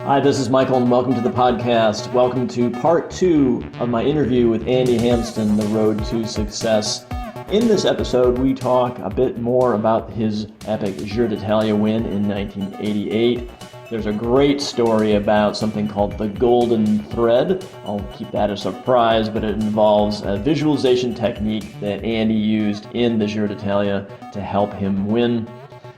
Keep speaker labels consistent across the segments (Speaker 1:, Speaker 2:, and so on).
Speaker 1: Hi, this is Michael, and welcome to the podcast. Welcome to part 2 of my interview with Andy Hampsten, The Road to Success. In this episode, we talk a bit more about his epic Giro d'Italia win in 1988. There's a great story about something called the golden thread. I'll keep that a surprise, but it involves a visualization technique that Andy used in the Giro d'Italia to help him win.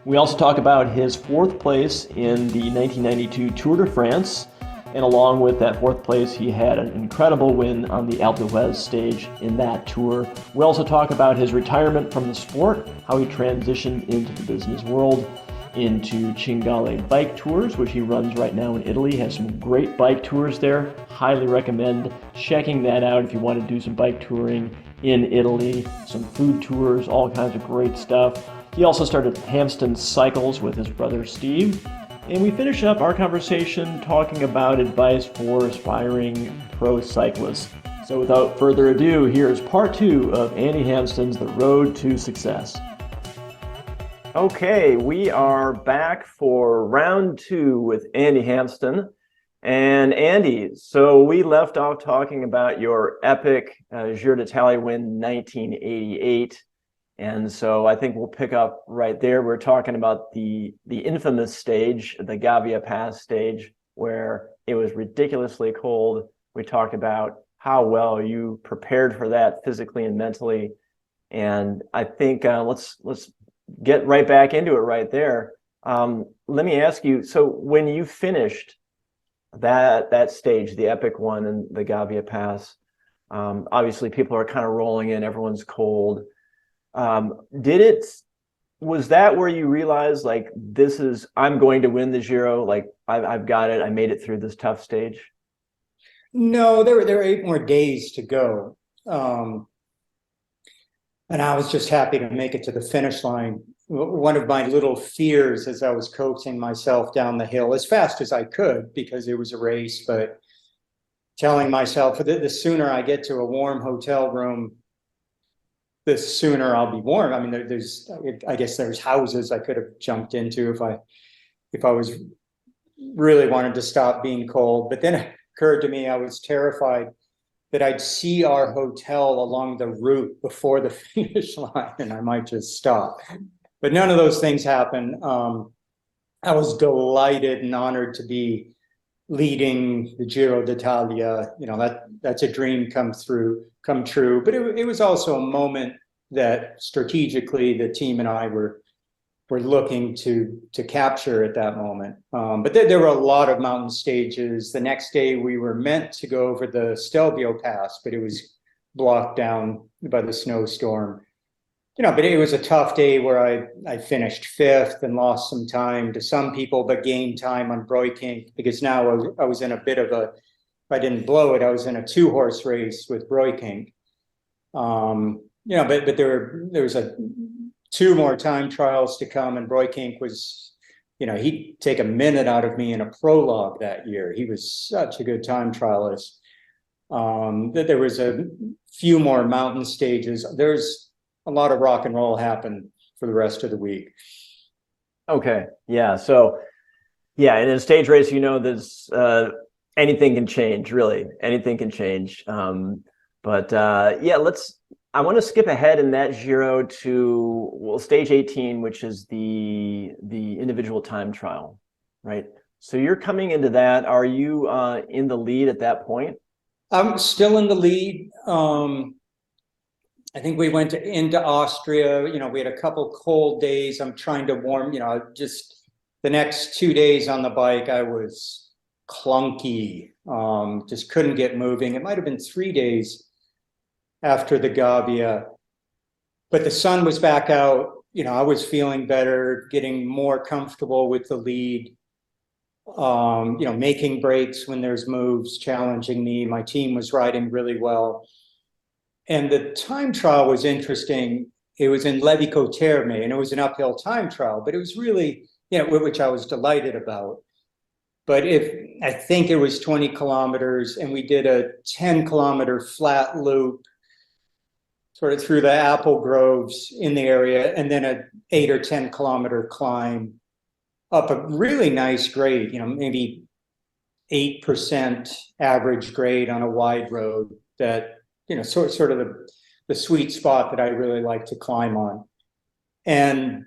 Speaker 1: We also talk about his fourth place in the 1992 Tour de France, and along with that fourth place, he had an incredible win on the Alpe stage in that tour. We also talk about his retirement from the sport, how he transitioned into the business world, into Cingale bike tours, which he runs right now in Italy. He has some great bike tours there. Highly recommend checking that out if you want to do some bike touring in Italy, some food tours, all kinds of great stuff. He also started Hampsten Cycles with his brother Steve. And we finish up our conversation talking about advice for aspiring pro cyclists. So without further ado, here's part 2 of Andy Hampsten's The Road to Success. Okay, we are back for round 2 with Andy Hampsten. And Andy, so we left off talking about your epic Giro d'Italia win in 1988. And so I think we'll pick up right there. We're talking about the infamous stage, the Gavia Pass stage, where it was ridiculously cold. We talked about how well you prepared for that physically and mentally. And I think let's get right back into it right there. Let me ask you, so when you finished that stage, the epic one in the Gavia Pass, obviously people are kind of rolling in, everyone's cold. Was that where you realized, like, I'm going to win the Giro, like I've got it, I made it through this tough stage?
Speaker 2: No, there were 8 more days to go. And I was just happy to make it to the finish line. One of my little fears as I was coaxing myself down the hill as fast as I could, because it was a race, but telling myself the sooner I get to a warm hotel room, the sooner I'll be warm. I mean, I guess there's houses I could have jumped into if I was really wanted to stop being cold. But then it occurred to me I was terrified that I'd see our hotel along the route before the finish line and I might just stop. But none of those things happened. I was delighted and honored to be leading the Giro d'Italia. You know, that's a dream come true. But it was also a moment that strategically the team and I were looking to capture at that moment. But there were a lot of mountain stages. The next day we were meant to go over the Stelvio Pass, but it was blocked down by the snowstorm. You know, but it was a tough day where I finished 5th and lost some time to some people, but gained time on Breukink, because now I was in a bit of if I didn't blow it, I was in a 2-horse race with Breukink. You know, but there was 2 more time trials to come, and Breukink was, you know, he'd take a minute out of me in a prologue that year. He was such a good time trialist. That there was a few more mountain stages. There's a lot of rock and roll happened for the rest of the week.
Speaker 1: Okay, yeah. So, yeah, in a stage race, you know, there's anything can change. Really, anything can change. Yeah, I want to skip ahead in that Giro to stage 18, which is the individual time trial, right? So you're coming into that. Are you in the lead at that point?
Speaker 2: I'm still in the lead. I think we went into Austria. You know, we had a couple cold days. I'm trying to warm. You know, just the next 2 days on the bike, I was clunky. Just couldn't get moving. It might have been 3 days after the Gavia, but the sun was back out. You know, I was feeling better, getting more comfortable with the lead. You know, making breaks when there's moves, challenging me. My team was riding really well. And the time trial was interesting. It was in Levico Terme, and it was an uphill time trial, but it was really, you know, which I was delighted about. But I think it was 20 kilometers, and we did a 10-kilometer flat loop sort of through the apple groves in the area, and then a 8 or 10 kilometer climb up a really nice grade, you know, maybe 8% average grade on a wide road that, sort of the sweet spot that I really like to climb on. And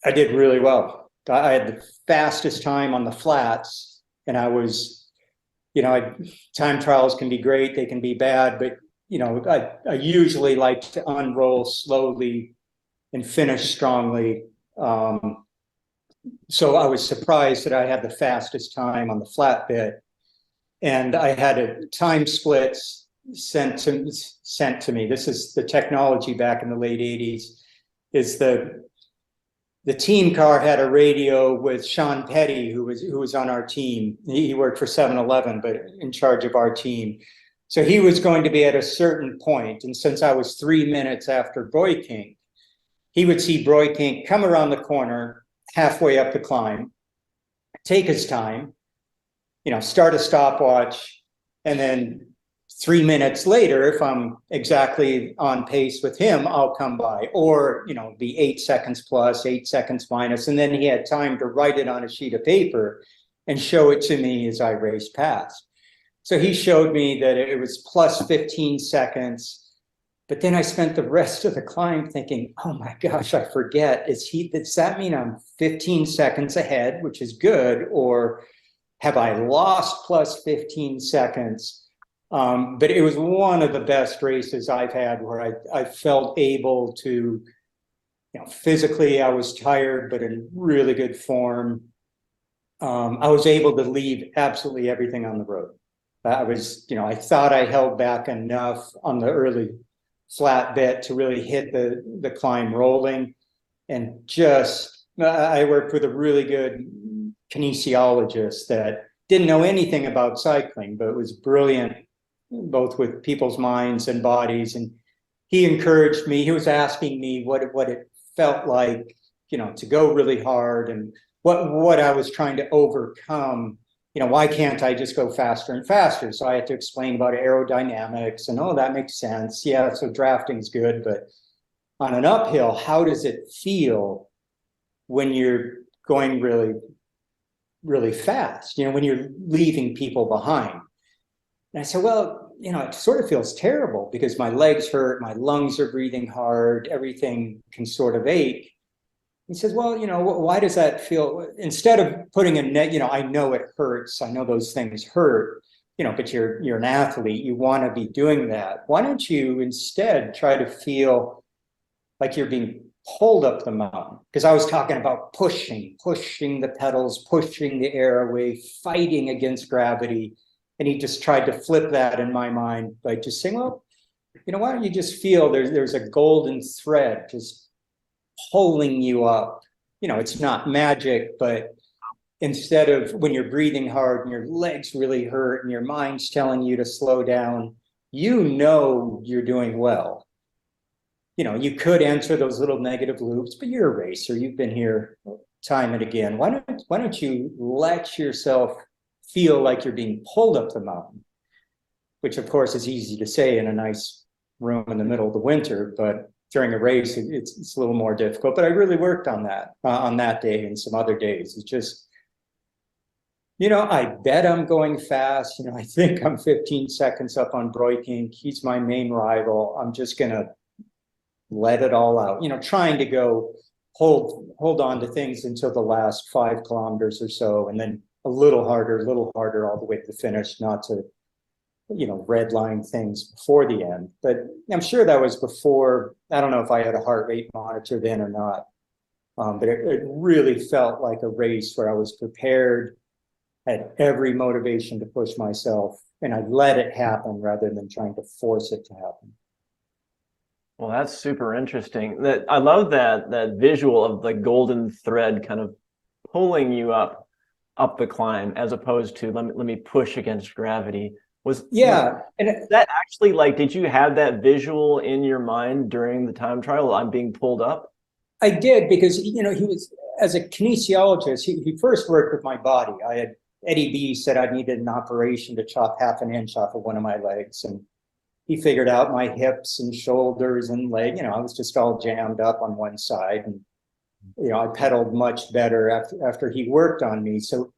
Speaker 2: I did really well. I had the fastest time on the flats, and I was, time trials can be great, they can be bad, but I usually like to unroll slowly and finish strongly. So I was surprised that I had the fastest time on the flat bit, and I had a time splits sent to me. This is the technology back in the late 80s. Is the team car had a radio with Sean Petty, who was on our team. He worked for 7-Eleven, but in charge of our team. So he was going to be at a certain point, and since I was 3 minutes after Breukink, he would see Breukink come around the corner halfway up the climb, take his time, start a stopwatch, and then 3 minutes later, if I'm exactly on pace with him, I'll come by, or be 8 seconds plus, 8 seconds minus, and then he had time to write it on a sheet of paper and show it to me as I raced past. So he showed me that it was plus 15 seconds. But then I spent the rest of the climb thinking, oh my gosh, I forget. Does that mean I'm 15 seconds ahead, which is good, or have I lost plus 15 seconds? But it was one of the best races I've had where I felt able to, physically I was tired, but in really good form. I was able to leave absolutely everything on the road. I thought I held back enough on the early flat bit to really hit the climb rolling, and I worked with a really good kinesiologist that didn't know anything about cycling, but was brilliant both with people's minds and bodies. And he encouraged me. He was asking me what it felt like, to go really hard, and what I was trying to overcome. Why can't I just go faster and faster? So I had to explain about aerodynamics, and that makes sense. Yeah, so drafting's good, but on an uphill, how does it feel when you're going really, really fast? When you're leaving people behind. And I said, well, it sort of feels terrible because my legs hurt, my lungs are breathing hard, everything can sort of ache. He says, well, why does that feel? Instead of putting a net, I know it hurts. I know those things hurt, but you're an athlete. You want to be doing that. Why don't you instead try to feel like you're being pulled up the mountain? Because I was talking about pushing the pedals, pushing the air away, fighting against gravity. And he just tried to flip that in my mind by just saying, well, why don't you just feel there's a golden thread just pulling you up. It's not magic, but instead of when you're breathing hard and your legs really hurt and your mind's telling you to slow down, you're doing well. You could enter those little negative loops, but you're a racer. You've been here time and again. Why don't you let yourself feel like you're being pulled up the mountain? Which of course is easy to say in a nice room in the middle of the winter, but during a race, it's a little more difficult. But I really worked on that day and some other days. It's just, I bet I'm going fast. I think I'm 15 seconds up on Breukink. He's my main rival. I'm just going to let it all out, trying to go hold on to things until the last 5 kilometers or so, and then a little harder all the way to the finish, not to red line things before the end. But I'm sure that was before, I don't know if I had a heart rate monitor then or not. But it really felt like a race where I was prepared, had every motivation to push myself, and I let it happen rather than trying to force it to happen.
Speaker 1: Well, that's super interesting. I love that visual of the golden thread kind of pulling you up the climb, as opposed to let me push against gravity. Was that actually, like, did you have that visual in your mind during the time trial? I'm being pulled up.
Speaker 2: I did, because he was, as a kinesiologist, he first worked with my body. Eddie B said I needed an operation to chop half an inch off of one of my legs, and he figured out my hips and shoulders and leg. I was just all jammed up on one side, and I pedaled much better after he worked on me. So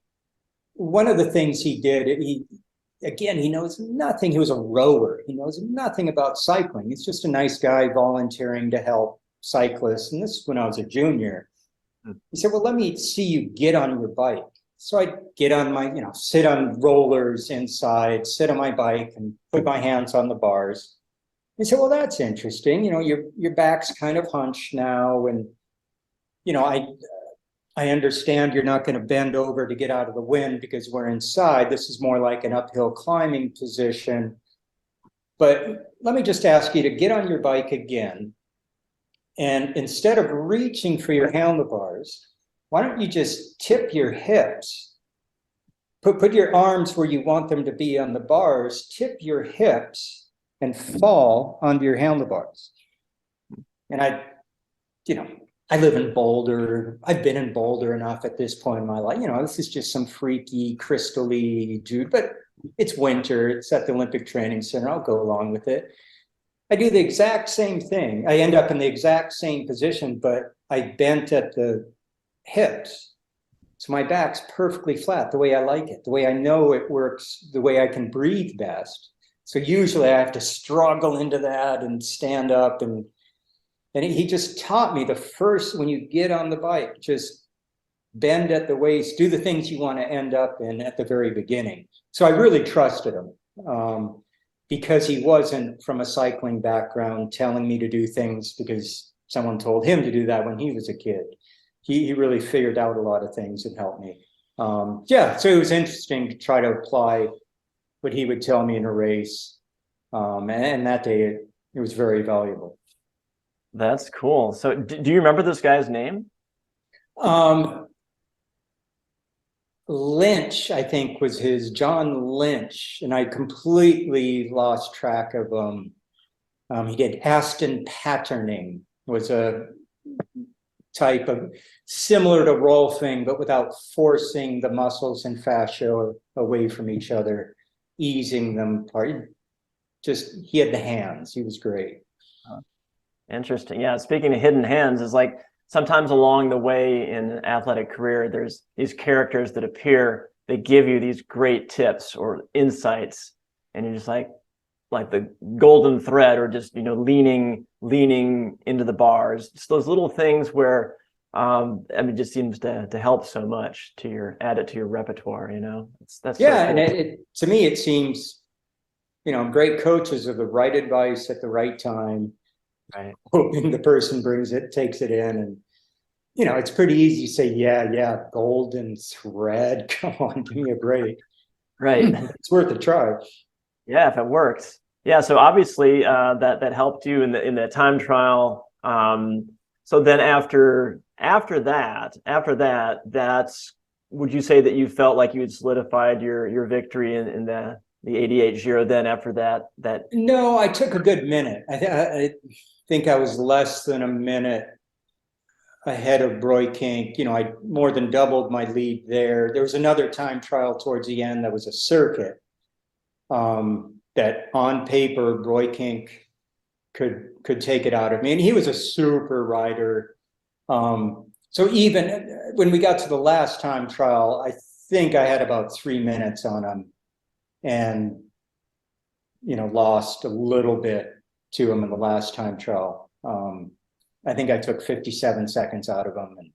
Speaker 2: one of the things he did, he knows nothing. He was a rower. He knows nothing about cycling. He's just a nice guy volunteering to help cyclists. And this is when I was a junior. He said, well, let me see you get on your bike. So I'd get on my, sit on rollers inside, sit on my bike and put my hands on the bars. He said, well, that's interesting. Your back's kind of hunched now. And, I understand you're not going to bend over to get out of the wind because we're inside. This is more like an uphill climbing position. But let me just ask you to get on your bike again. And instead of reaching for your handlebars, why don't you just tip your hips? Put your arms where you want them to be on the bars, tip your hips and fall onto your handlebars. And I live in Boulder. I've been in Boulder enough at this point in my life. This is just some freaky, crystally dude, but it's winter. It's at the Olympic Training Center. I'll go along with it. I do the exact same thing. I end up in the exact same position, but I bent at the hips. So my back's perfectly flat, the way I like it, the way I know it works, the way I can breathe best. So usually I have to struggle into that and stand up. And he just taught me when you get on the bike, just bend at the waist, do the things you want to end up in at the very beginning. So I really trusted him because he wasn't from a cycling background telling me to do things because someone told him to do that when he was a kid. He really figured out a lot of things and helped me. So it was interesting to try to apply what he would tell me in a race. And that day it was very valuable.
Speaker 1: That's cool. So do you remember this guy's name?
Speaker 2: Lynch, I think, was John Lynch, and I completely lost track of him. He did Aston patterning, was a type of similar to rolfing, but without forcing the muscles and fascia away from each other, easing them apart. He had the hands. He was great.
Speaker 1: Interesting. Yeah. Speaking of hidden hands, is like sometimes along the way in an athletic career, there's these characters that appear, they give you these great tips or insights, and you're just like the golden thread, or just, leaning into the bars. Just those little things where, it just seems to help so much add it to your repertoire, That's
Speaker 2: yeah.
Speaker 1: So cool.
Speaker 2: And to me, it seems, great coaches are the right advice at the right time.
Speaker 1: Right.
Speaker 2: Hoping the person takes it in. And, it's pretty easy to say, yeah, golden thread. Come on, give me a break.
Speaker 1: Right.
Speaker 2: It's worth a try. Yeah,
Speaker 1: if it works. Yeah. So obviously that helped you in the time trial. So then after that, would you say that you felt like you had solidified your victory in the 88 Giro then after that?
Speaker 2: No, I took a good minute. I think I was less than a minute ahead of Broikink. I more than doubled my lead there. There was another time trial towards the end that was a circuit that on paper Broikink could take it out of me. And he was a super rider. So even when we got to the last time trial, I think I had about 3 minutes on him, and lost a little bit to him in the last time trial. I think I took 57 seconds out of him, and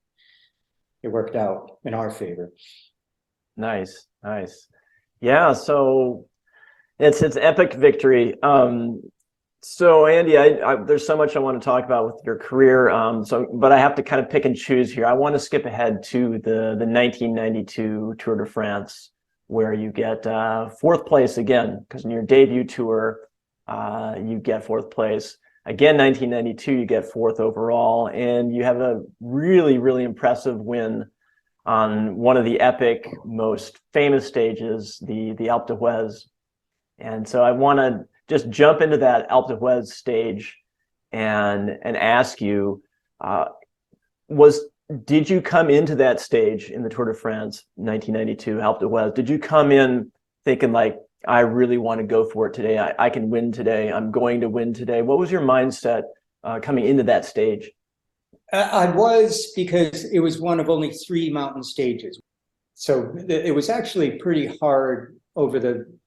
Speaker 2: it worked out in our favor.
Speaker 1: Nice. Yeah, so it's epic victory. So Andy, there's so much I want to talk about with your career. But I have to kind of pick and choose here. I want to skip ahead to the 1992 Tour de France, where you get fourth place again, because in your debut tour, you get fourth place. Again, 1992, you get fourth overall, and you have a really, really impressive win on one of the epic, most famous stages, the Alpe d'Huez. And so I want to just jump into that Alpe d'Huez stage and ask you, did you come into that stage in the Tour de France 1992 Alpe d'Huez? Did you come in thinking like, I really want to go for it today. I can win today. I'm going to win today. What was your mindset coming into that stage?
Speaker 2: I was, because it was one of only 3 mountain stages. So it was actually pretty hard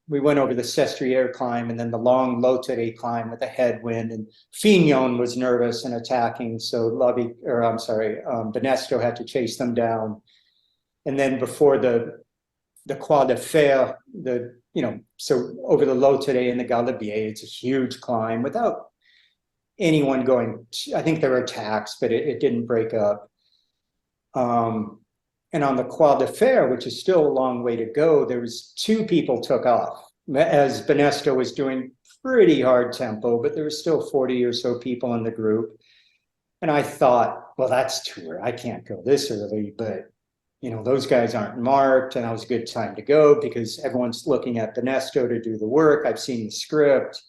Speaker 2: we went over the Sestriere climb and then the long Lotere climb with a headwind, and Fignon was nervous and attacking. So Benesto had to chase them down. And then before the Croix de Fer, so over the Lotere and the Galibier, it's a huge climb without anyone going. I think there were attacks, but it didn't break up. And on the Croix de Fer, which is still a long way to go, there was 2 people took off as Benesto was doing pretty hard tempo, but there was still 40 or so people in the group. And I thought, well, that's Tour. I can't go this early, but those guys aren't marked, and that was a good time to go because everyone's looking at Benesto to do the work. I've seen the script,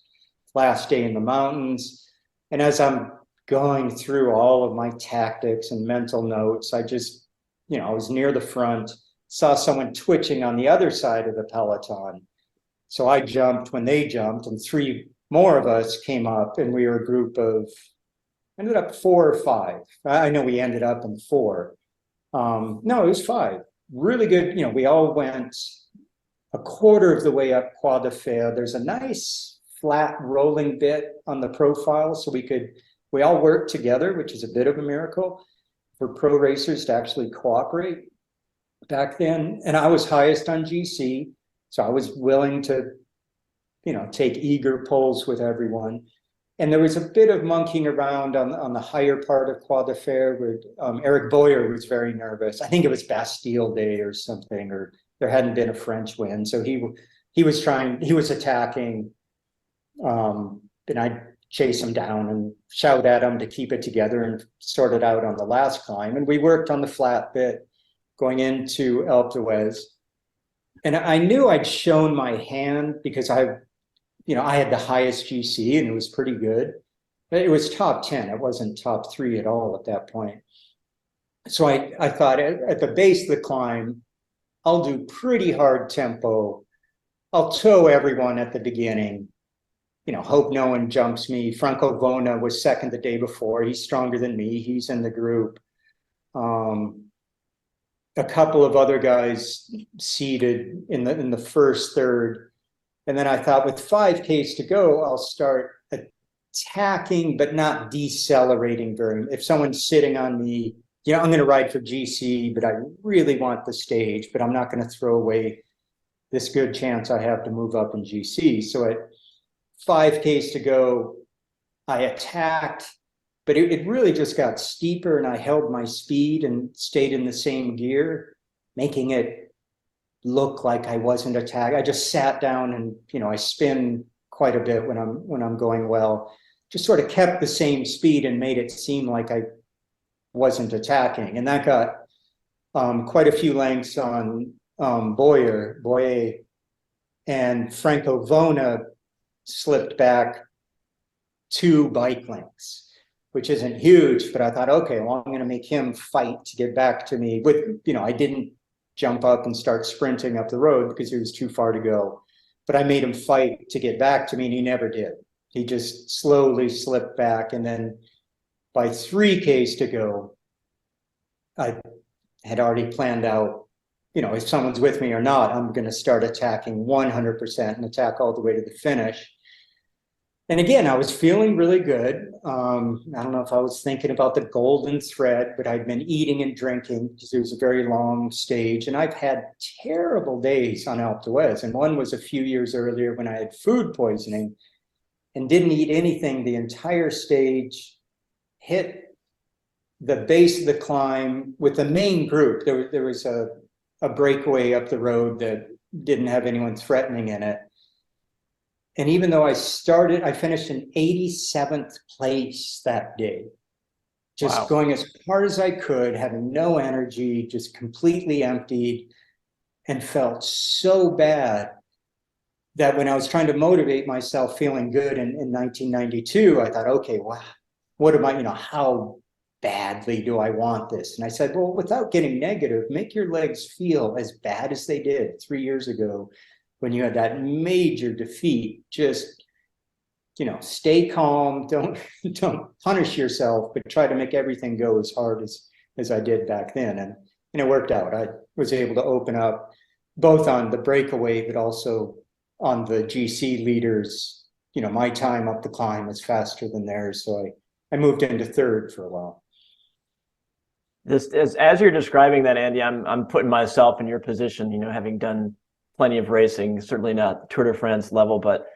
Speaker 2: last day in the mountains. And as I'm going through all of my tactics and mental notes, I just, I was near the front, saw someone twitching on the other side of the peloton. So I jumped when they jumped, and 3 more of us came up, and we were a group of, ended up 4 or 5. I know we ended up in 4. No, it was 5. Really good. We all went a quarter of the way up Croix de Fer. There's a nice flat rolling bit on the profile, so we all worked together, which is a bit of a miracle for pro racers to actually cooperate back then. And I was highest on GC, so I was willing to, take eager pulls with everyone. And there was a bit of monkeying around on the higher part of Croix de Fer where Eric Boyer was very nervous. I think it was Bastille Day or something, or there hadn't been a French win. So he was attacking, and I chase him down and shout at him to keep it together and sort it out on the last climb. And we worked on the flat bit going into Alpe d'Huez. And I knew I'd shown my hand because I had the highest GC and it was pretty good. It was top 10. It wasn't top 3 at all at that point. So I thought at the base of the climb, I'll do pretty hard tempo. I'll tow everyone at the beginning. Hope no one jumps me. Franco Vona was second the day before. He's stronger than me. He's in the group. A couple of other guys seated in the first third. And then I thought with 5Ks to go, I'll start attacking, but not decelerating very much. If someone's sitting on me, I'm going to ride for GC, but I really want the stage, but I'm not going to throw away this good chance I have to move up in GC. So at 5Ks to go, I attacked, but it really just got steeper, and I held my speed and stayed in the same gear, making it look like I wasn't attacking. I just sat down and, I spin quite a bit when I'm going well, just sort of kept the same speed and made it seem like I wasn't attacking. And that got quite a few lengths on Boyer, and Franco Vona slipped back 2 bike lengths, which isn't huge, but I thought, okay, well, I'm going to make him fight to get back to me. I didn't jump up and start sprinting up the road because it was too far to go, but I made him fight to get back to me, and he never did. He just slowly slipped back. And then by 3Ks to go, I had already planned out, if someone's with me or not, I'm going to start attacking 100% and attack all the way to the finish. And again, I was feeling really good. I don't know if I was thinking about the golden thread, but I'd been eating and drinking because it was a very long stage. And I've had terrible days on Alpe d'Huez. And one was a few years earlier when I had food poisoning and didn't eat anything the entire stage, hit the base of the climb with the main group. There was a breakaway up the road that didn't have anyone threatening in it. And even though I finished in 87th place that day, just going as hard as I could, having no energy, just completely emptied, and felt so bad that when I was trying to motivate myself feeling good in 1992, I thought, okay, well, what am I, how badly do I want this? And I said, well, without getting negative, make your legs feel as bad as they did 3 years ago when you had that major defeat. Just, stay calm, don't punish yourself, but try to make everything go as hard as I did back then. And and it worked out. I was able to open up both on the breakaway, but also on the GC leaders. My time up the climb was faster than theirs. So I moved into third for a while.
Speaker 1: This as you're describing that, Andy, I'm putting myself in your position, having done plenty of racing, certainly not Tour de France level, but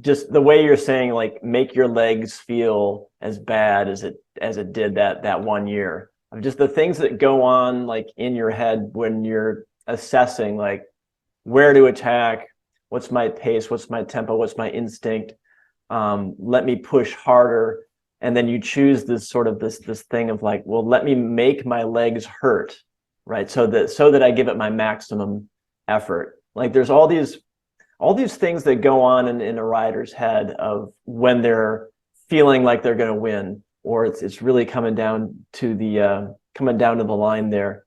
Speaker 1: just the way you're saying, like, make your legs feel as bad as it did that 1 year. Just the things that go on, like, in your head when you're assessing, like, where to attack, what's my pace, what's my tempo, what's my instinct, let me push harder. And then you choose this sort of this thing of, like, well, let me make my legs hurt, right? So that I give it my maximum effort. Like, there's all these things that go on in a rider's head of when they're feeling like they're going to win, or it's really coming down to the line there.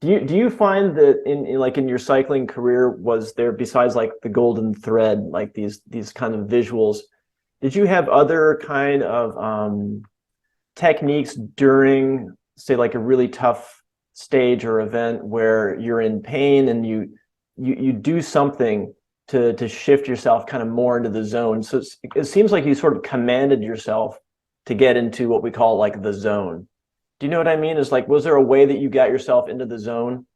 Speaker 1: Do you find that in your cycling career, was there, besides like the golden thread, like these kind of visuals, did you have other kind of techniques during, say, like a really tough stage or event where you're in pain and you do something to shift yourself kind of more into the zone? So it seems like you sort of commanded yourself to get into what we call like the zone. Do you know what I mean? Is like, was there a way that you got yourself into the zone?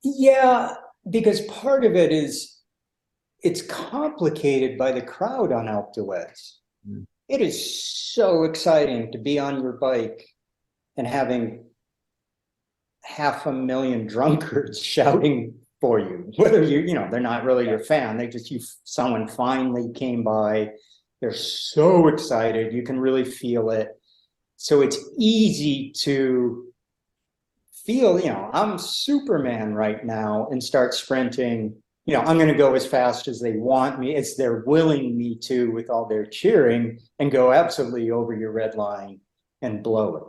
Speaker 2: Yeah, because part of it is it's complicated by the crowd on Alpe d'Huez. Mm. It is so exciting to be on your bike and having 500,000 drunkards shouting for you, whether they're not really your fan. They just, someone finally came by. They're so excited. You can really feel it. So it's easy to feel, I'm Superman right now, and start sprinting. I'm going to go as fast as they want me, as they're willing me to, with all their cheering, and go absolutely over your red line and blow it.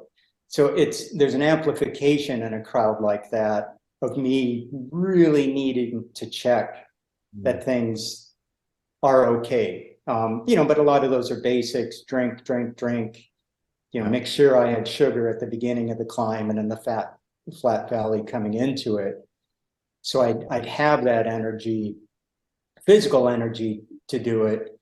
Speaker 2: So there's an amplification in a crowd like that of me really needing to check that things are okay. But a lot of those are basics: drink, make sure I had sugar at the beginning of the climb and in the flat valley coming into it. So I'd have that energy, physical energy, to do it.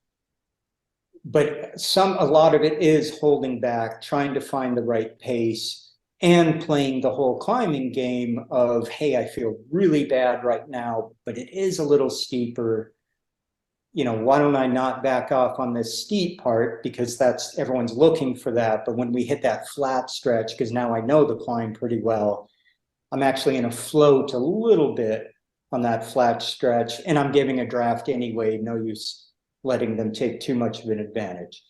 Speaker 2: But a lot of it is holding back, trying to find the right pace, and playing the whole climbing game of, hey, I feel really bad right now, but it is a little steeper. Why don't I not back off on this steep part, because everyone's looking for that. But when we hit that flat stretch, because now I know the climb pretty well, I'm actually in a float a little bit on that flat stretch, and I'm giving a draft anyway. No use letting them take too much of an advantage.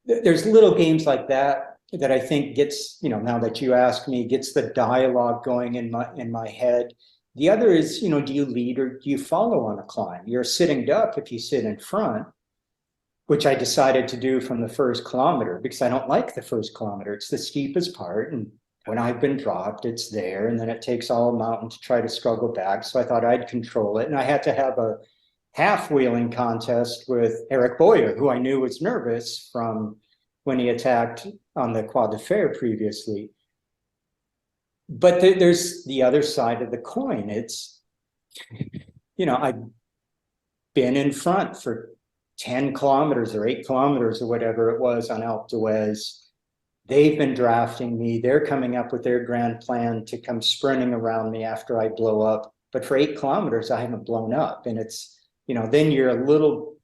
Speaker 2: There's little games like that I think gets, now that you ask me, gets the dialogue going in my head. The other is, do you lead or do you follow on a climb? You're a sitting duck if you sit in front, which I decided to do from the first kilometer, because I don't like the first kilometer. It's the steepest part, and when I've been dropped, it's there, and then it takes all mountain to try to struggle back. So I thought I'd control it, and I had to have a half-wheeling contest with Eric Boyer, who I knew was nervous from when he attacked on the Croix de Fer previously. But there's the other side of the coin. It's, I've been in front for 10 kilometers or 8 kilometers or whatever it was on Alpe d'Huez. They've been drafting me. They're coming up with their grand plan to come sprinting around me after I blow up. But for 8 kilometers, I haven't blown up. And it's, then you're a little,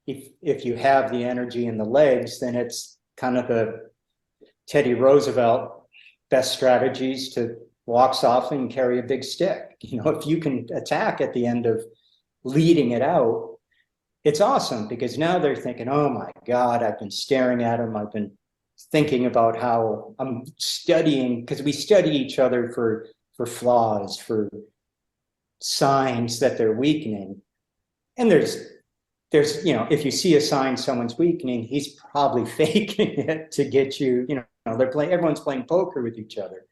Speaker 2: if you have the energy and the legs, then it's kind of the Teddy Roosevelt best strategies to walk softly and carry a big stick. If you can attack at the end of leading it out, it's awesome, because now they're thinking, oh my God, I've been staring at him. I've been thinking about how I'm studying, because we study each other for flaws, for signs that they're weakening. And there's, if you see a sign someone's weakening, he's probably faking it to get you, everyone's playing poker with each other.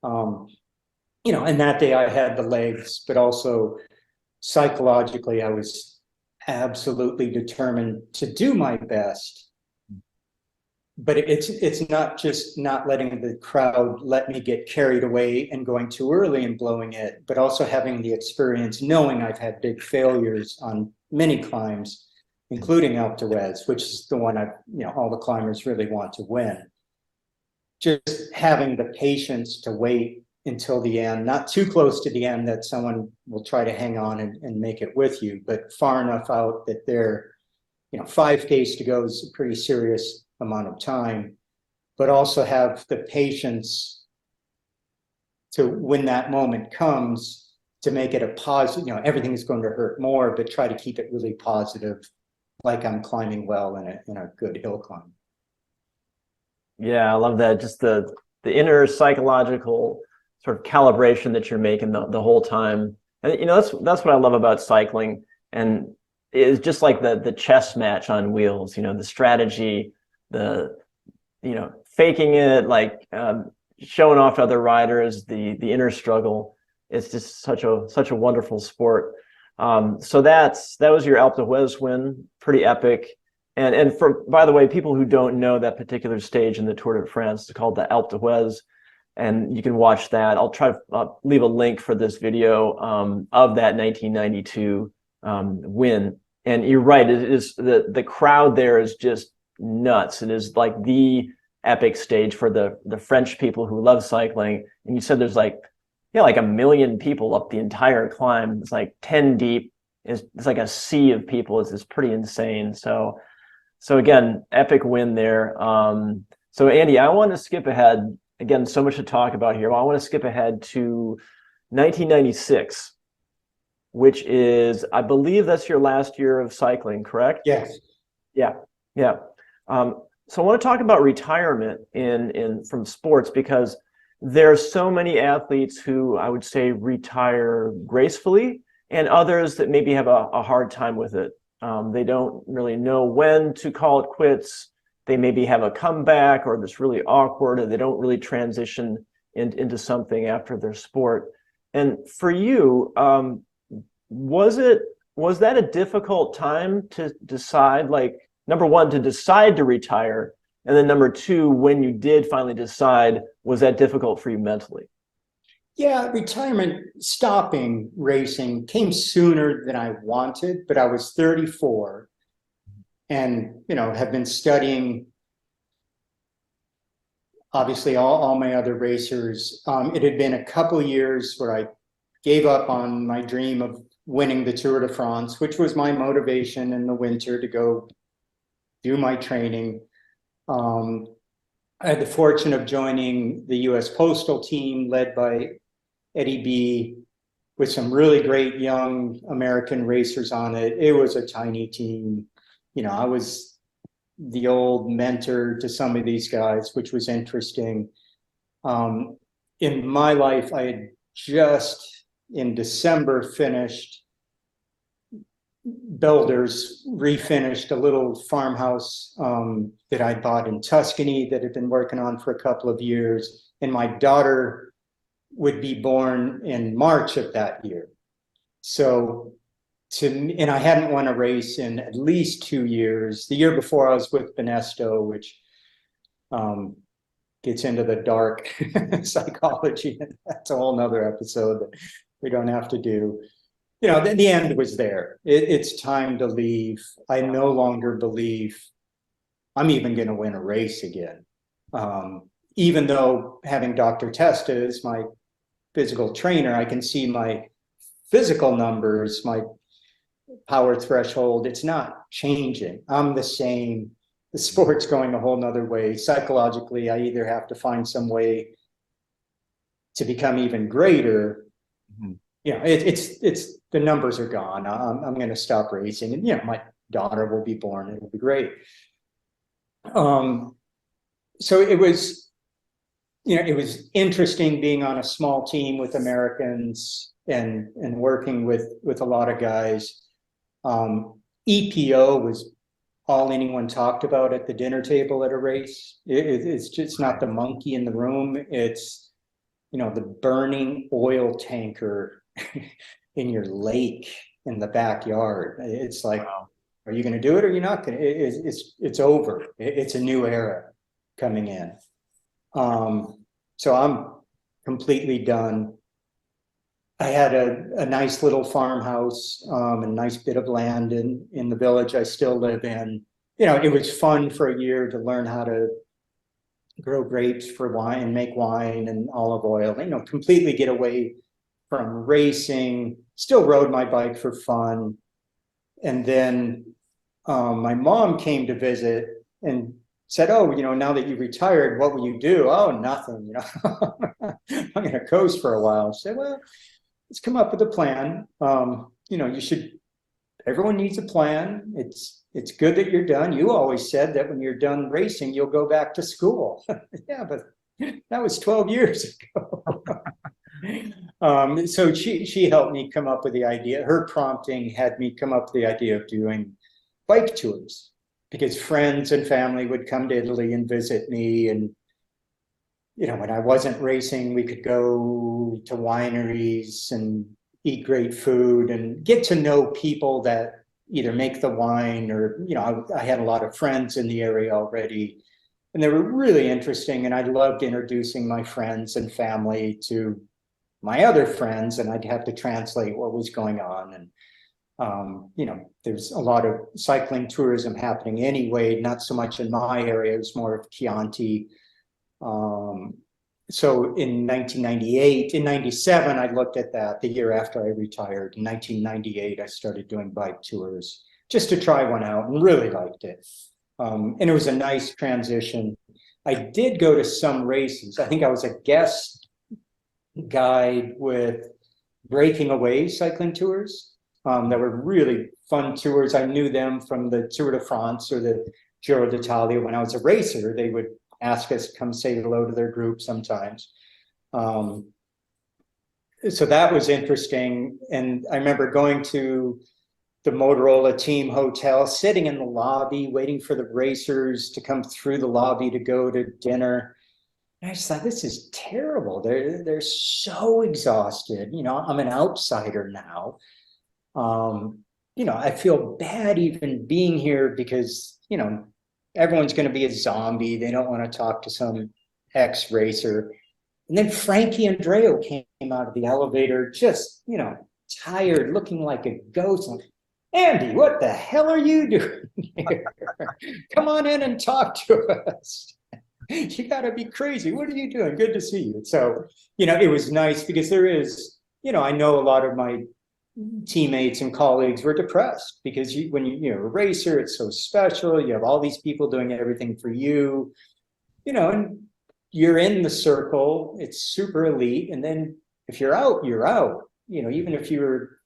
Speaker 2: And that day I had the legs, but also psychologically, I was absolutely determined to do my best. but it's not just not letting the crowd let me get carried away and going too early and blowing it, but also having the experience, knowing I've had big failures on many climbs, including Alpe d'Huez, which is the one all the climbers really want to win. Just having the patience to wait until the end, not too close to the end that someone will try to hang on and make it with you, but far enough out that they're, 5Ks to go is a pretty serious amount of time, but also have the patience to, when that moment comes, to make it a positive, everything is going to hurt more, but try to keep it really positive, like I'm climbing well in a good hill climb.
Speaker 1: Yeah, I love that. Just the inner psychological sort of calibration that you're making the whole time. And that's what I love about cycling. And it's just like the chess match on wheels, the strategy, the faking it, like showing off to other riders, the inner struggle. It's just such a wonderful sport. So that was your Alpe d'Huez win, pretty epic. And for, by the way, people who don't know that particular stage in the Tour de France, it's called the Alpe d'Huez, and you can watch that. I'll try to leave a link for this video of that 1992 win. And you're right, it is the crowd there is just nuts. It is like the epic stage for the French people who love cycling. And you said there's like 1 million people up the entire climb. It's like 10 deep. It's like a sea of people. It's pretty insane. So again, epic win there. So Andy, I want to skip ahead. Again, so much to talk about here. Well, I want to skip ahead to 1996, which is, I believe that's your last year of cycling, correct?
Speaker 2: Yes.
Speaker 1: Yeah. So I want to talk about retirement from sports, because there are so many athletes who I would say retire gracefully, and others that maybe have a hard time with it. They don't really know when to call it quits. They maybe have a comeback, or it's really awkward, and they don't really transition into something after their sport. And for you, was that a difficult time to decide, like, number one, to decide to retire, and then number two, when you did finally decide, was that difficult for you mentally?
Speaker 2: Yeah, retirement, stopping racing came sooner than I wanted, but I was 34 and, have been studying, obviously, all my other racers. It had been a couple years where I gave up on my dream of winning the Tour de France, which was my motivation in the winter to go do my training. I had the fortune of joining the US Postal team led by Eddie B, with some really great young American racers on it. It was a tiny team. I was the old mentor to some of these guys, which was interesting. In my life, I had just in December finished Builders, refinished a little farmhouse that I bought in Tuscany that had been working on for a couple of years. And my daughter would be born in March of that year. So and I hadn't won a race in at least 2 years. The year before I was with Benesto, which gets into the dark psychology. That's a whole nother episode that we don't have to do. The end was there. It's time to leave. I no longer believe I'm even going to win a race again. Even though having Dr. Testa as my physical trainer, I can see my physical numbers, my power threshold, it's not changing. I'm the same. The sport's going a whole nother way. Psychologically, I either have to find some way to become even greater. Mm-hmm. It's the numbers are gone. I'm going to stop racing, and my daughter will be born. It'll be great. So it was, it was interesting being on a small team with Americans and working with a lot of guys. EPO was all anyone talked about at the dinner table at a race. It's just not the monkey in the room. It's, the burning oil tanker in your lake in the backyard. It's like, wow. Are you going to do it or you're not going to? It's over. It's a new era. coming in. So I'm completely done. I had a nice little farmhouse, a nice bit of land in the village I still live in. It was fun for a year to learn how to grow grapes for wine, make wine and olive oil, completely get away from racing, still rode my bike for fun. And then my mom came to visit and said, "Oh, now that you retired, what will you do?" "Oh, nothing, I'm going to coast for a while." I said, "Well, let's come up with a plan. Everyone needs a plan. It's good that you're done. You always said that when you're done racing, you'll go back to school." Yeah, but that was 12 years ago. So she helped me come up with the idea. Her prompting had me come up with the idea of doing bike tours, because friends and family would come to Italy and visit me. And, when I wasn't racing, we could go to wineries and eat great food and get to know people that either make the wine or, I had a lot of friends in the area already, and they were really interesting. And I loved introducing my friends and family to my other friends, and I'd have to translate what was going on. And there's a lot of cycling tourism happening anyway, not so much in my area, it was more of Chianti. So in 1998, in 97, I looked at that the year after I retired. In 1998, I started doing bike tours just to try one out, and really liked it. And it was a nice transition. I did go to some races. I think I was a guest guide with Breaking Away cycling tours. That were really fun tours. I knew them from the Tour de France or the Giro d'Italia. When I was a racer, they would ask us to come say hello to their group sometimes. So that was interesting. And I remember going to the Motorola team hotel, sitting in the lobby, waiting for the racers to come through the lobby to go to dinner. And I just thought, this is terrible. They're so exhausted. I'm an outsider now. I feel bad even being here because, everyone's going to be a zombie. They don't want to talk to some ex-racer. And then Frankie Andreo came out of the elevator, just, tired, looking like a ghost. Like, "Andy, what the hell are you doing here? Come on in and talk to us. You got to be crazy. What are you doing? Good to see you." So, it was nice because there is, I know a lot of my teammates and colleagues were depressed because when you're a racer, it's so special. You have all these people doing everything for you, and you're in the circle. It's super elite. And then if you're out, you're out. Even if you're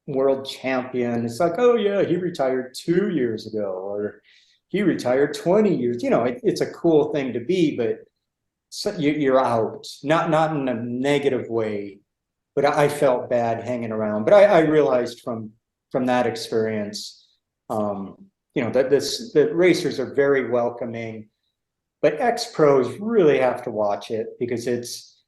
Speaker 2: world champion, it's like, "Oh yeah, he retired 2 years ago," or "He retired 20 years." It's a cool thing to be, but you're out, not in a negative way. But I felt bad hanging around. But I realized from that experience, that racers are very welcoming, but ex-pros really have to watch it, because it's,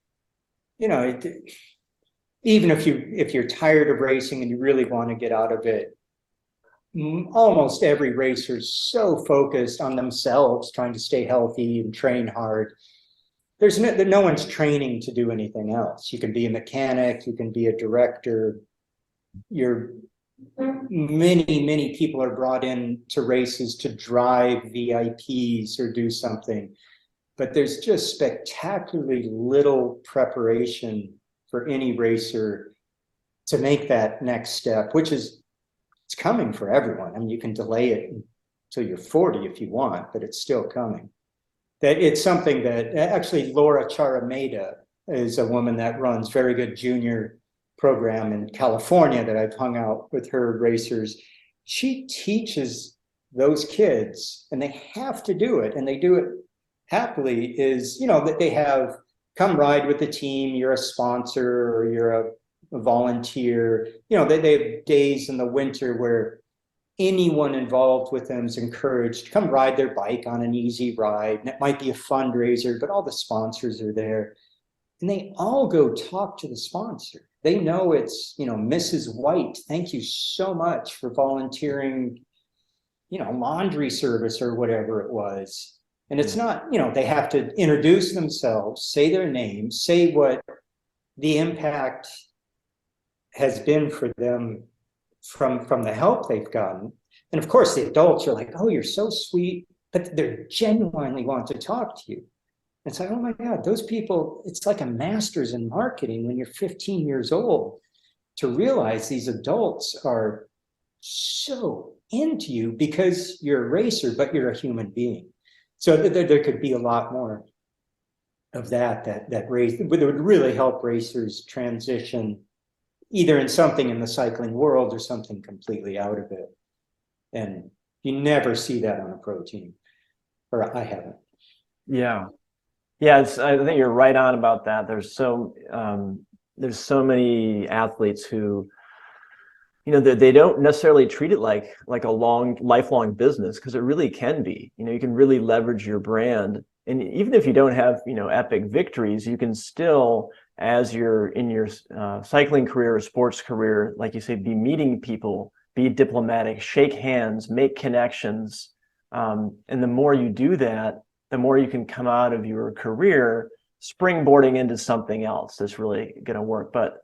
Speaker 2: even if you're tired of racing and you really want to get out of it, almost every racer is so focused on themselves, trying to stay healthy and train hard. There's no one's training to do anything else. You can be a mechanic, you can be a director. Many people are brought in to races to drive VIPs or do something, but there's just spectacularly little preparation for any racer to make that next step, which is, it's coming for everyone. I mean, you can delay it until you're 40 if you want, but it's still coming. That it's something that actually Laura Charameda is a woman that runs very good junior program in California that I've hung out with her racers. She teaches those kids, and they have to do it, and they do it happily, is, that they have come ride with the team. You're a sponsor or you're a volunteer. They have days in the winter where anyone involved with them is encouraged to come ride their bike on an easy ride. And it might be a fundraiser, but all the sponsors are there. And they all go talk to the sponsor. They know it's, Mrs. White, thank you so much for volunteering, laundry service or whatever it was. And it's not, they have to introduce themselves, say their name, say what the impact has been for them from the help they've gotten. And of course, the adults are like, oh, you're so sweet, but they genuinely want to talk to you. It's like, oh my God, those people, it's like a master's in marketing when you're 15 years old to realize these adults are so into you because you're a racer, but you're a human being. So there could be a lot more of that race that would really help racers transition either in something in the cycling world or something completely out of it. And you never see that on a pro team, or I haven't.
Speaker 1: Yeah. Yeah, I think you're right on about that. There's so many athletes who, they don't necessarily treat it like a lifelong business, because it really can be. You can really leverage your brand, and even if you don't have epic victories, you can still, as you're in your cycling career or sports career, like you say, be meeting people, be diplomatic, shake hands, make connections, and the more you do that, the more you can come out of your career springboarding into something else that's really going to work. But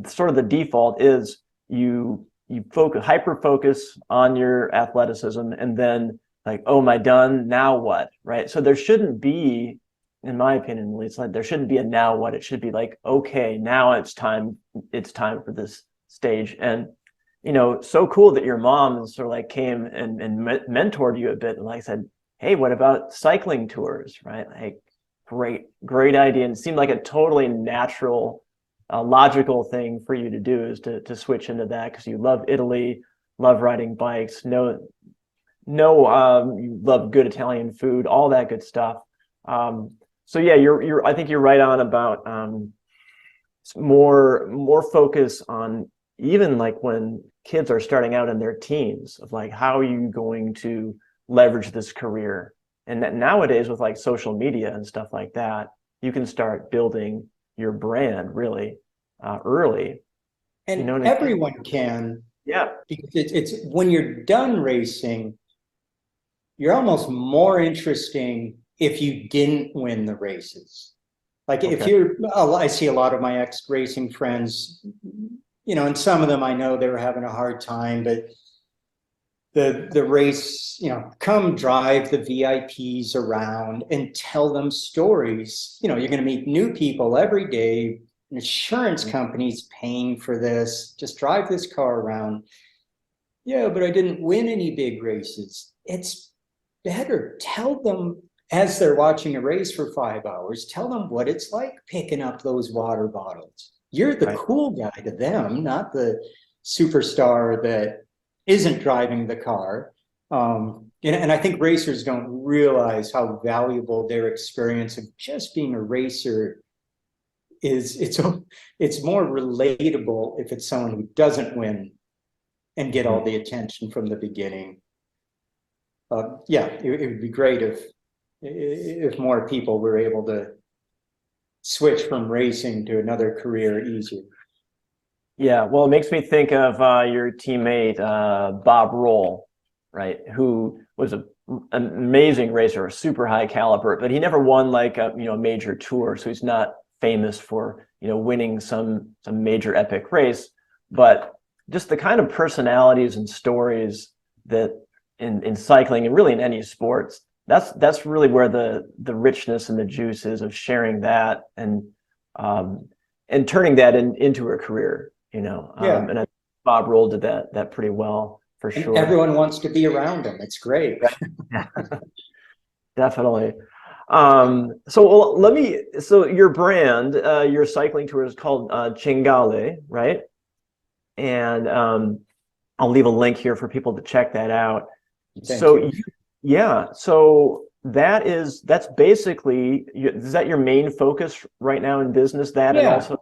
Speaker 1: sort of the default is you hyper focus on your athleticism, and then like, oh, am I done? Now what? Right? So there shouldn't be, in my opinion, it's like there shouldn't be a now what. It should be like, okay, now it's time for this stage. And so cool that your mom sort of like came and mentored you a bit, and like said, hey, what about cycling tours, right? Like, great idea. And it seemed like a totally natural, logical thing for you to do, is to switch into that, because you love Italy, love riding bikes, you love good Italian food, all that good stuff. So yeah, I think you're right on about more focus on, even like when kids are starting out in their teens, of like, how are you going to leverage this career? And that nowadays, with like social media and stuff like that, you can start building your brand really early.
Speaker 2: And everyone can.
Speaker 1: Yeah.
Speaker 2: Because it's when you're done racing, you're almost more interesting if you didn't win the races. Like if I see a lot of my ex-racing friends, and some of them I know they were having a hard time, but the race, come drive the VIPs around and tell them stories. You're going to meet new people every day. Insurance companies paying for this. Just drive this car around. Yeah, but I didn't win any big races. It's better. Tell them, as they're watching a race for 5 hours, tell them what it's like picking up those water bottles. You're the cool guy to them, not the superstar that isn't driving the car. And I think racers don't realize how valuable their experience of just being a racer is. It's more relatable if it's someone who doesn't win and get all the attention from the beginning. It would be great if more people were able to switch from racing to another career easier.
Speaker 1: Yeah, well, it makes me think of your teammate, Bob Roll, right? Who was an amazing racer, a super high caliber, but he never won like a major tour. So he's not famous for, winning some major epic race, but just the kind of personalities and stories that in cycling, and really in any sports, that's really where the richness and the juice is, of sharing that and turning that into a career. And I think Bob Roll did that pretty well, for sure.
Speaker 2: And everyone wants to be around him. It's great.
Speaker 1: Definitely. So your brand, your cycling tour is called Cingale, right? And I'll leave a link here for people to check that out. So that's basically, is that your main focus right now in business? And also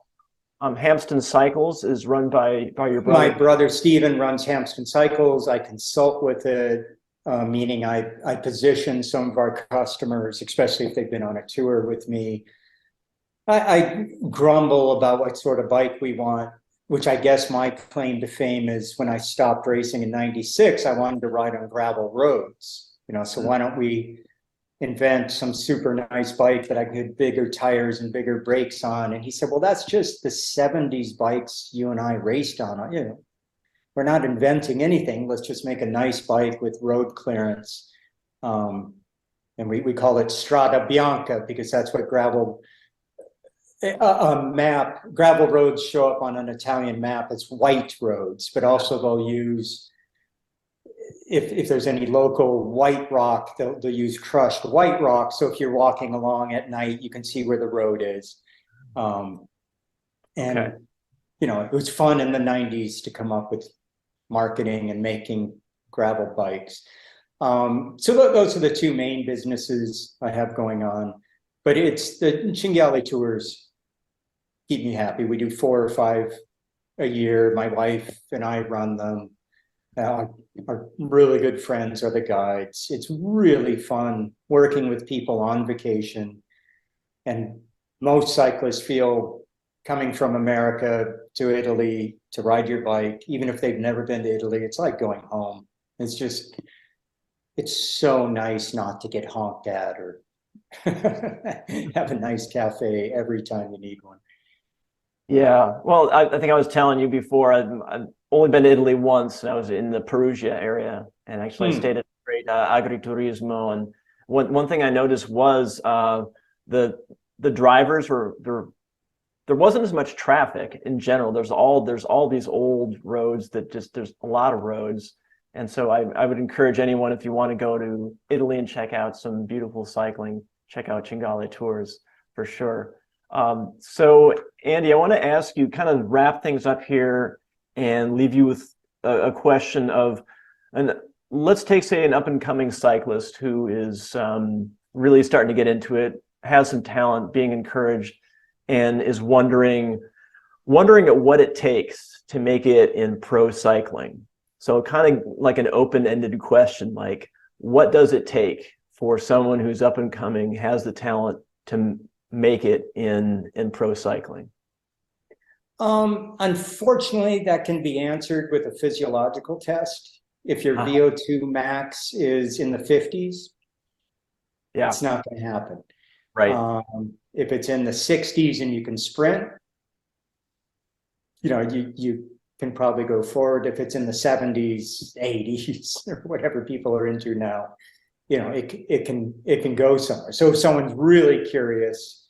Speaker 1: Hampsten Cycles is run by your brother.
Speaker 2: My brother Steven runs Hampsten Cycles. I consult with it, meaning I position some of our customers, especially if they've been on a tour with me. I grumble about what sort of bike we want, which I guess my claim to fame is when I stopped racing in '96, I wanted to ride on gravel roads. So why don't we invent some super nice bike that I could get bigger tires and bigger brakes on. And he said, well, that's just the 70s bikes you and I raced on. You know, we're not inventing anything. Let's just make a nice bike with road clearance. And we call it Strada Bianca because that's what gravel roads show up on an Italian map as white roads, but also they'll use, if there's any local white rock, they'll use crushed white rock. So if you're walking along at night, you can see where the road is. And, you know, it was fun in the 90s to come up with marketing and making gravel bikes. So those are the two main businesses I have going on, but it's the Cinghiale tours keep me happy. We do 4 or 5 a year. My wife and I run them. Our really good friends are the guides. It's really fun working with people on vacation. And most cyclists feel coming from America to Italy to ride your bike, even if they've never been to Italy, it's like going home. It's just, it's so nice not to get honked at or have a nice cafe every time you need one.
Speaker 1: Yeah, well, I think I was telling you before, I've only been to Italy once, and I was in the Perugia area, and actually I stayed at a great agriturismo. And one thing I noticed was the drivers were there wasn't as much traffic in general. There's all these old roads that just, there's a lot of roads. And so I would encourage anyone, if you want to go to Italy and check out some beautiful cycling, check out Cinghiale Tours for sure. So Andy, I want to ask you, kind of wrap things up here and leave you with a question of, and let's take, say, an up and coming cyclist who is really starting to get into it, has some talent, being encouraged, and is wondering at what it takes to make it in pro cycling. So kind of like an open-ended question, like, what does it take for someone who's up and coming, has the talent to make it in pro cycling?
Speaker 2: Unfortunately, that can be answered with a physiological test. If your VO2 max is in the 50s,
Speaker 1: yeah,
Speaker 2: it's not going to happen.
Speaker 1: Right.
Speaker 2: If it's in the 60s and you can sprint, you know, you can probably go forward. If it's in the 70s, 80s, or whatever people are into now, you know, it can go somewhere. So if someone's really curious,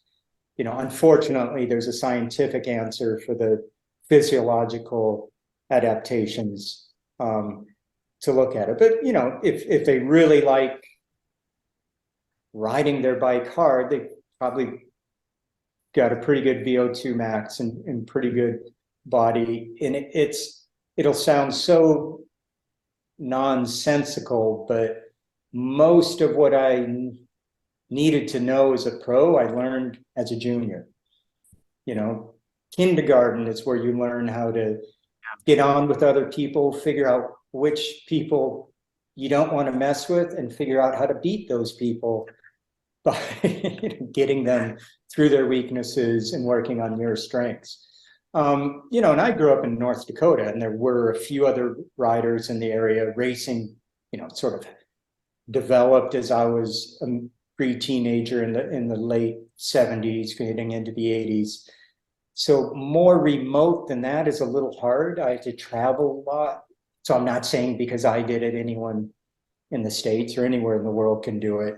Speaker 2: you know, unfortunately, there's a scientific answer for the physiological adaptations to look at it. But, you know, if they really like riding their bike hard, they probably got a pretty good VO2 max and pretty good body. And it'll sound so nonsensical, but most of what I needed to know as a pro, I learned as a junior. You know, kindergarten is where you learn how to get on with other people, figure out which people you don't want to mess with, and figure out how to beat those people by getting them through their weaknesses and working on your strengths. You know, and I grew up in North Dakota, and there were a few other riders in the area racing, you know, sort of developed as I was a pre-teenager in the late 70s, getting into the 80s. So more remote than that is a little hard. I had to travel a lot. So I'm not saying because I did it, anyone in the States or anywhere in the world can do it.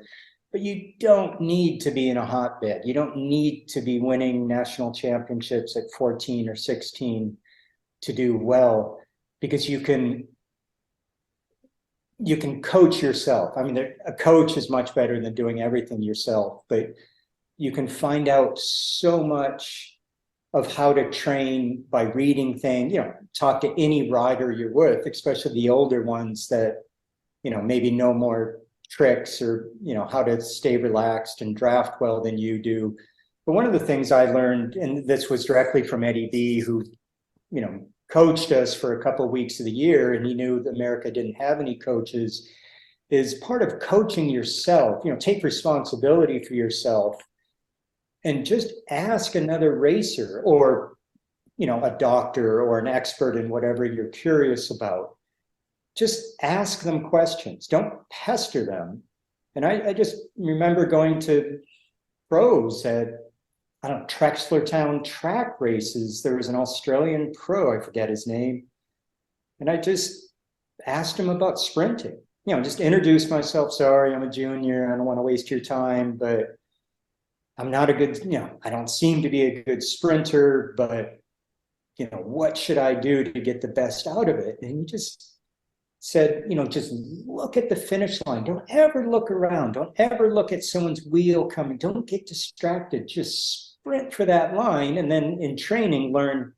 Speaker 2: But you don't need to be in a hotbed. You don't need to be winning national championships at 14 or 16 to do well, because you can coach yourself. I mean, a coach is much better than doing everything yourself, but you can find out so much of how to train by reading things. You know, talk to any rider you're with, especially the older ones that, you know, maybe know more tricks or, you know, how to stay relaxed and draft well than you do. But one of the things I learned, and this was directly from Eddie B, who, you know, coached us for a couple of weeks of the year, and he knew that America didn't have any coaches, is part of coaching yourself. You know, take responsibility for yourself and just ask another racer, or, you know, a doctor or an expert in whatever you're curious about. Just ask them questions. Don't pester them, And I just remember going to pros at, I don't know, Trexlertown track races. There was an Australian pro, I forget his name. And I just asked him about sprinting, just introduced myself. Sorry, I'm a junior. I don't want to waste your time, but I'm not a good, I don't seem to be a good sprinter, but, what should I do to get the best out of it? And he just said, just look at the finish line. Don't ever look around. Don't ever look at someone's wheel coming. Don't get distracted. Just sprint for that line. And then in training, learn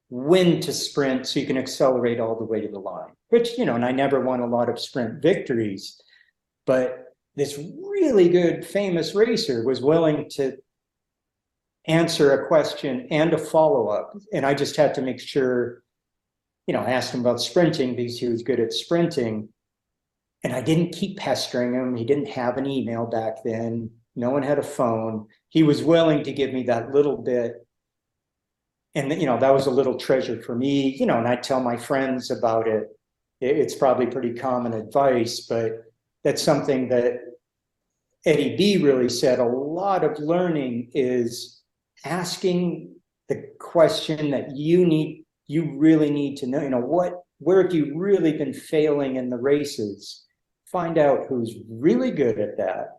Speaker 2: when to sprint so you can accelerate all the way to the line, which, and I never won a lot of sprint victories, but this really good famous racer was willing to answer a question and a follow-up. And I just had to make sure, I asked him about sprinting because he was good at sprinting. And I didn't keep pestering him. He didn't have an email back then. No one had a phone. He was willing to give me that little bit. And, that was a little treasure for me, and I tell my friends about it. It's probably pretty common advice, but that's something that Eddie B really said. A lot of learning is asking the question that you really need to know, where have you really been failing in the races? Find out who's really good at that.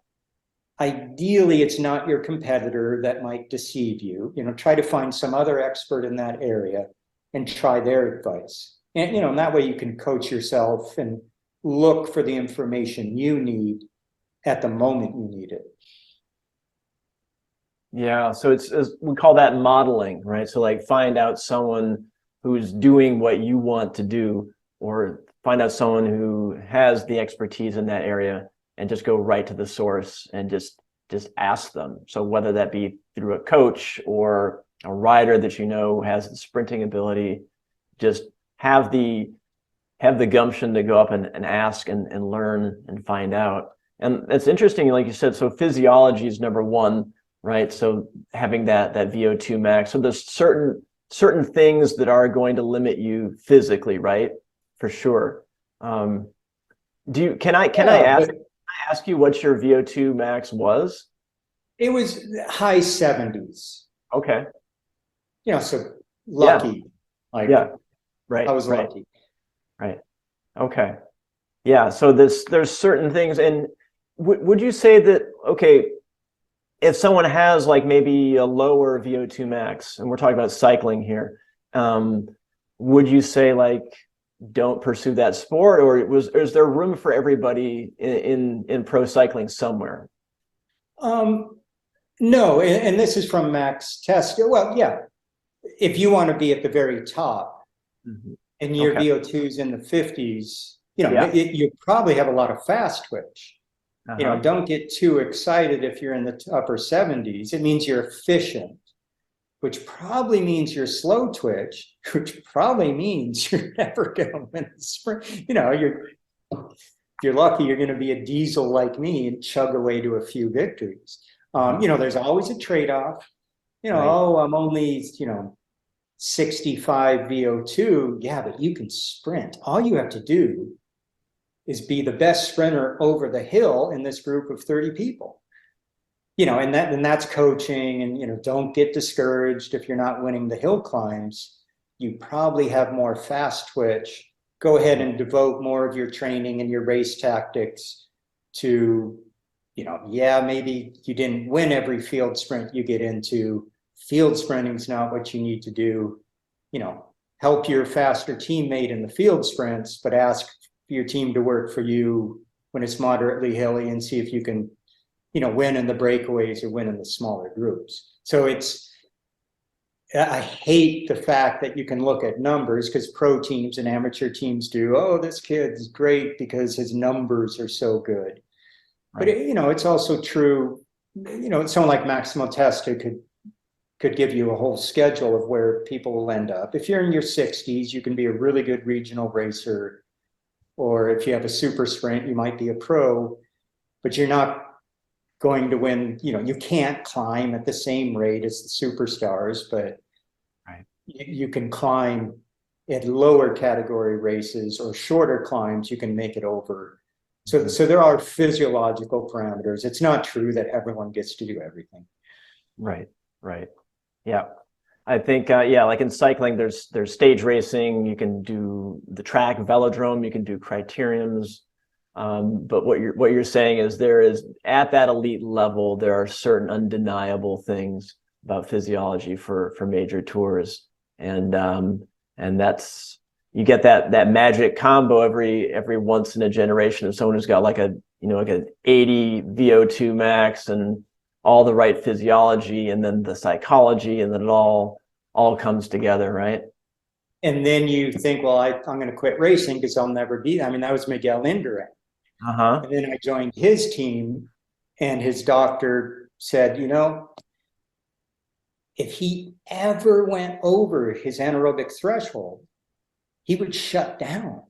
Speaker 2: Ideally, it's not your competitor that might deceive you. Try to find some other expert in that area and try their advice. And, and that way you can coach yourself and look for the information you need at the moment you need it.
Speaker 1: Yeah, so it's we call that modeling, right? So like find out someone who's doing what you want to do, or find out someone who has the expertise in that area and just go right to the source and just ask them. So whether that be through a coach or a rider that has the sprinting ability, just have the gumption to go up and ask and learn and find out. And it's interesting, like you said, so physiology is number one, right? So having that VO2 max. So there's certain things that are going to limit you physically, right? For sure. Can I ask you what your VO2 max was?
Speaker 2: It was high 70s.
Speaker 1: Okay.
Speaker 2: So lucky.
Speaker 1: Yeah. Right.
Speaker 2: I was lucky.
Speaker 1: Right. Okay. Yeah. So there's certain things. And would you say that, okay, if someone has like maybe a lower VO2 max, and we're talking about cycling here, would you say like don't pursue that sport, or is there room for everybody in pro cycling somewhere?
Speaker 2: No, and this is from Max Test. Well, yeah, if you want to be at the very top, and your VO2's in the 50s, you probably have a lot of fast twitch. Don't get too excited if you're in the upper 70s. It means you're efficient, which probably means you're slow twitch, which probably means you're never going to win the sprint. If you're lucky, you're going to be a diesel like me and chug away to a few victories. There's always a trade-off. Right. Oh, I'm only, 65 VO2. Yeah, but you can sprint. All you have to do is be the best sprinter over the hill in this group of 30 people. And that's coaching. And, don't get discouraged if you're not winning the hill climbs. You probably have more fast twitch. Go ahead and devote more of your training and your race tactics to, maybe you didn't win every field sprint you get into. Field sprinting is not what you need to do. Help your faster teammate in the field sprints, but ask your team to work for you when it's moderately hilly and see if you can, win in the breakaways or win in the smaller groups. So I hate the fact that you can look at numbers, because pro teams and amateur teams do, oh, this kid's great because his numbers are so good. Right. But it's also true, someone like Maximo Testa could give you a whole schedule of where people will end up. If you're in your 60s, you can be a really good regional racer. Or if you have a super sprint, you might be a pro, but you're not going to win. You can't climb at the same rate as the superstars, but right. You can climb at lower category races or shorter climbs. You can make it over So there are physiological parameters. It's not true that everyone gets to do everything.
Speaker 1: Right. Yeah. I think, like in cycling, there's stage racing. You can do the track velodrome. You can do criteriums. But what you're saying is there is, at that elite level, there are certain undeniable things about physiology for major tours, and that's, you get that magic combo every once in a generation of someone who's got like an 80 VO2 max and all the right physiology, and then the psychology, and then it all comes together, right?
Speaker 2: And then you think, well, I'm going to quit racing because I'll never be. I mean, that was Miguel Indurain. And then I joined his team, and his doctor said, if he ever went over his anaerobic threshold, he would shut down.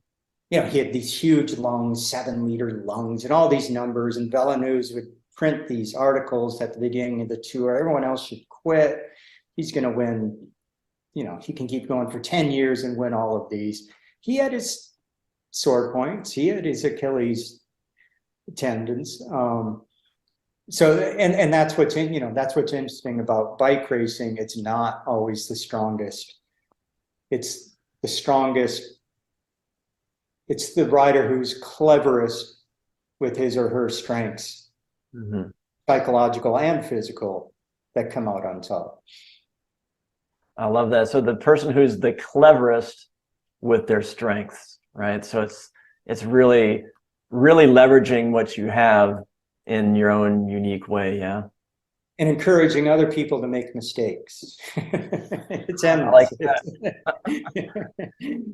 Speaker 2: He had these huge lungs, 7-liter lungs, and all these numbers. And Villeneuve would print these articles at the beginning of the tour. Everyone else should quit. He's going to win. He can keep going for 10 years and win all of these. He had his sore points. He had his Achilles tendons. So that's what's that's what's interesting about bike racing. It's not always the strongest. It's the strongest. It's the rider who's cleverest with his or her strengths, psychological and physical, that come out on top.
Speaker 1: I love that. So the person who's the cleverest with their strengths, right? So it's really leveraging what you have in your own unique way. Yeah.
Speaker 2: And encouraging other people to make mistakes. It's endless.
Speaker 1: I like that.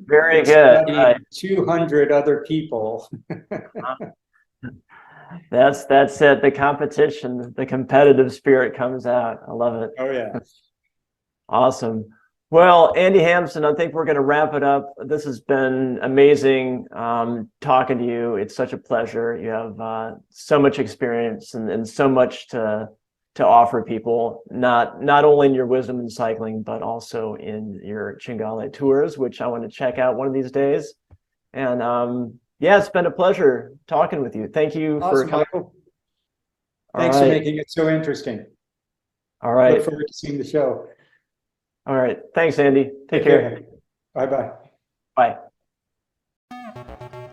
Speaker 1: Very good.
Speaker 2: 200 other people.
Speaker 1: That's it. The competition, the competitive spirit comes out. I love it.
Speaker 2: Oh yeah.
Speaker 1: Awesome. Well, Andy Hampsten, I think we're going to wrap it up. This has been amazing talking to you. It's such a pleasure. You have so much experience and so much to offer people, not only in your wisdom in cycling, but also in your Cingale tours, which I want to check out one of these days. And it's been a pleasure talking with you. Thank you for coming.
Speaker 2: Michael. Thanks for making it so interesting.
Speaker 1: All right.
Speaker 2: Look forward to seeing the show.
Speaker 1: All right. Thanks, Andy. Take care.
Speaker 2: Bye-bye.
Speaker 1: Bye.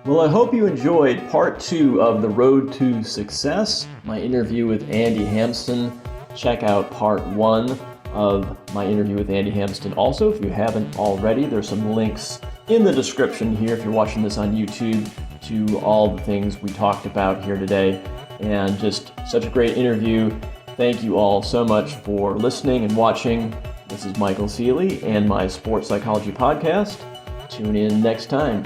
Speaker 1: Well, I hope you enjoyed part 2 of The Road to Success, my interview with Andy Hampsten. Check out part 1 of my interview with Andy Hampsten. Also, if you haven't already, there's some links in the description here if you're watching this on YouTube to all the things we talked about here today. And just such a great interview. Thank you all so much for listening and watching. This is Michael Ceely and my Sports Psychology Podcast. Tune in next time.